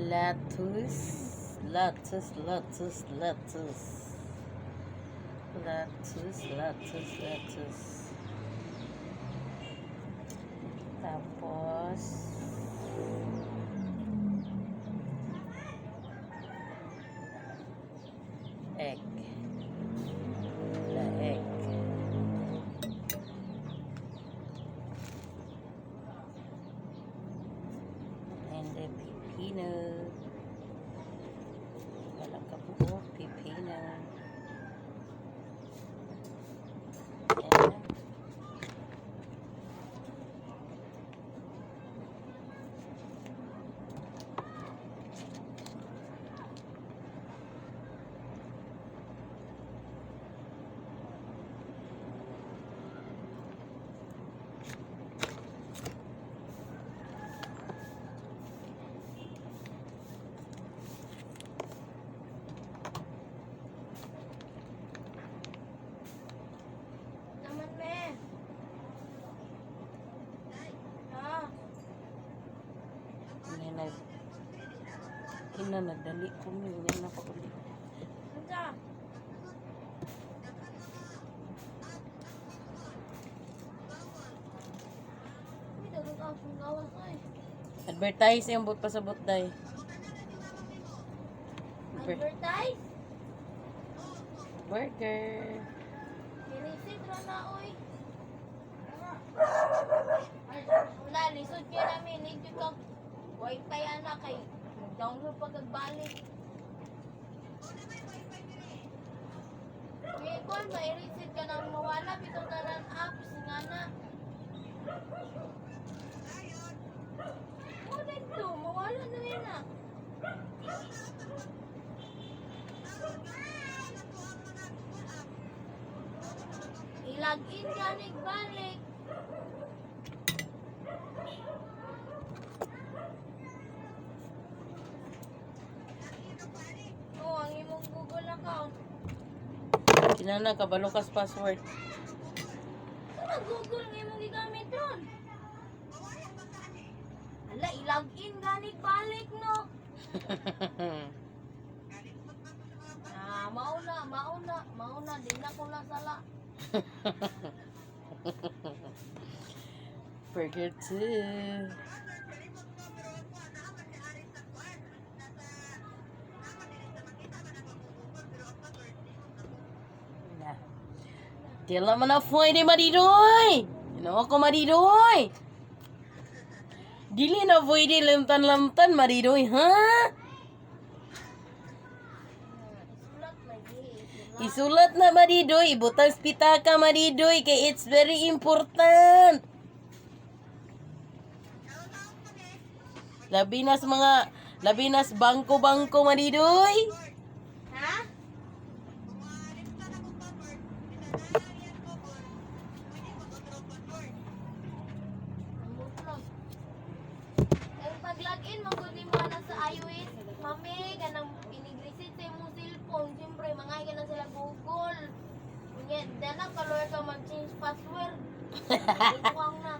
Lettuce, lettuce, lettuce, lettuce. Lettuce, lettuce, lettuce. Tapos, egg. The egg. And the pipino. Walang kabuo, pipino. And Naman, me. hinanagdali ko yan na pa ulit. Anja. May dagang akong gawas ay. Advertise yung but pasabot day. Advertise? Burger. Nilisip ra na, oy. Wala, lisod kaya namin. Ligyo ka. Wi-Fi ana kay. Download pag nagbalik. May call, ma-reset ka nang mawala. Pitong taran apps nga na. Ulit to, mawala na rin na. I-login ka nagbalik. Oo, ang imong Google account. Kinana kabalo kas password. Ano Google nga imong gigamit ron? Ala, i-login ganit balik no. Mauna, di na ko nasala. Burger 2. Na. Tila man na pwede maridoy. Ano ako maridoy? Dili na pwede lamtan-lamtan maridoy, ha? Sulat lagi. Isulat na maridoy, ibutang pitaka maridoy kay it's very important. Labi nas bangko-bangko maridoy. Ha? Ang pag-login, magkunin mo na sa iOS. Mami, ganang inigrisit sa imong cellphone. Siyempre, mga na sila Google. Kunya, dana kalor ka mag-change password. Ituwang na.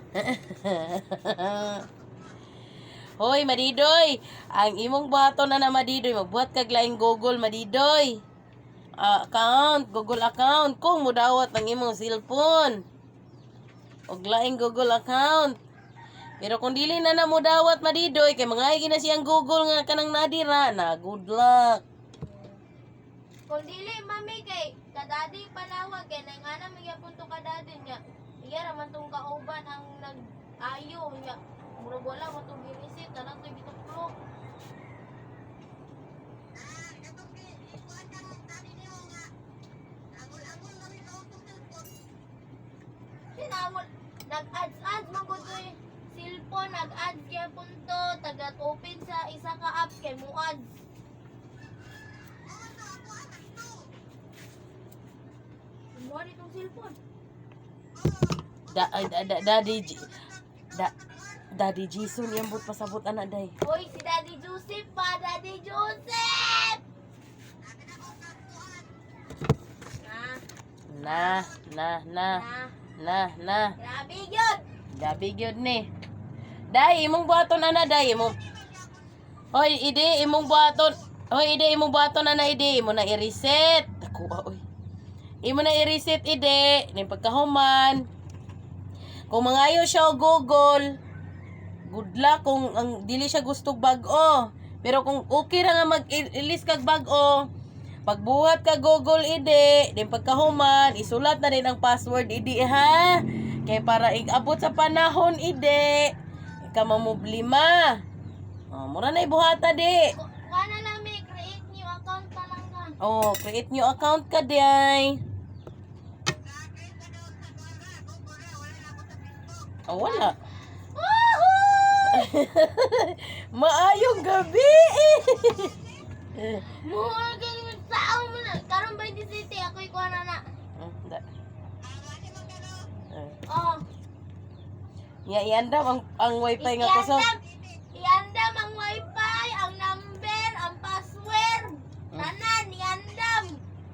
Hoy, Maridoy, ang imong buhaton na Maridoy, magbuhat kag laing Google, Maridoy. Google account, kung mudawat ang imong cellphone. Og laing Google account. Pero kung dili na mudawat, Maridoy, kay mga na siyang Google nga kanang nadira, na good luck. Kung dili, mami, kay kadadi panawag. Kaya nangana magyapon to kadadi niya. Iya raman tong kauban ang nag-ayo niya. Murag wala mo itong ginisit, tanang ito'y bituklok. Sinamol, nag-ads-ads man ko ito'y cellphone, nag-ads kaya punto, tagat-open sa isa ka app kay mo ads. Mo itong cellphone. Daddy Jason, yung but pasabot anak day. Hoy, si Daddy Joseph pa, Daddy Joseph! Na. Grabe yun! Gabi gyud ni. Day, imong buhaton ana day, imong Hoy, ide imong buhaton. Hoy, ide imong buhaton na ide imo na i-reset. Ako oy. Imo na i-reset ide, ni pagkahuman. Kung mangayo siya og Google, good luck kung ang dili siya gusto bag-o. Pero kung okay ra nga mag-ilis kag bag-o, pagbuhat ka Google ide, din pagkahuman, isulat na din ang password ide ha. Kay para igabot sa panahon ide, ika mamoblema. Oh, mura na ibuhata di. Wala na may create new account pa lang ka. Oh, create new account ka di ay. Oh, wala. Maayong gabi. Muhol ka yung tao mo na. Karon ba di city ako ikuha na. Oh. Iandam ang wifi nga ko so. Iandam ang wifi, ang number, ang password. Tanan, iandam.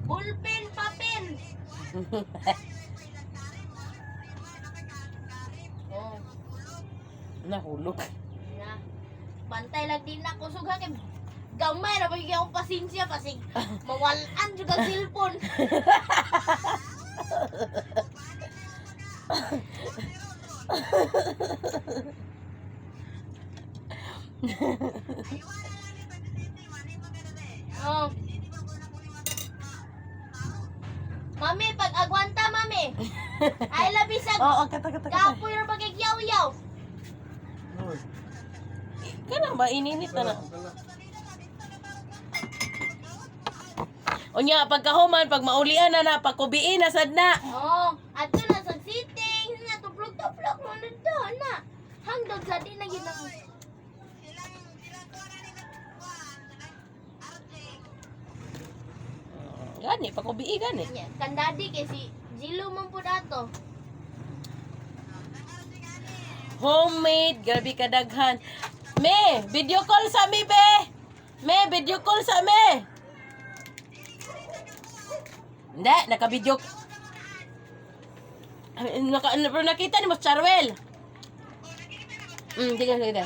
Ballpen, papel. Oh. Nahulog. Na. Bantay lang din ako sugha kay gamay ra bagay akong pasensya pasig mawalan jud ang cellphone. Oh. Mami, pag agwanta, mami. Ay labisag. Oo, kata. Kapoy ra bagay yaw-yaw. Kana ba ininit na na. Unya pagkahuman pag maulian na pakubiin na sad na. Oh, ato na sa sitting, na tuplok-tuplok mo na to, na. Hangdog sa di na ginang. Gani pakubii gani. Kandadi kay si Jilo man po dato. Homemade, grabe kadaghan. Me, video call sa mi be. Me, video call sa me. Hindi, naka-video. Nakita ni Mas Charwell. Sige.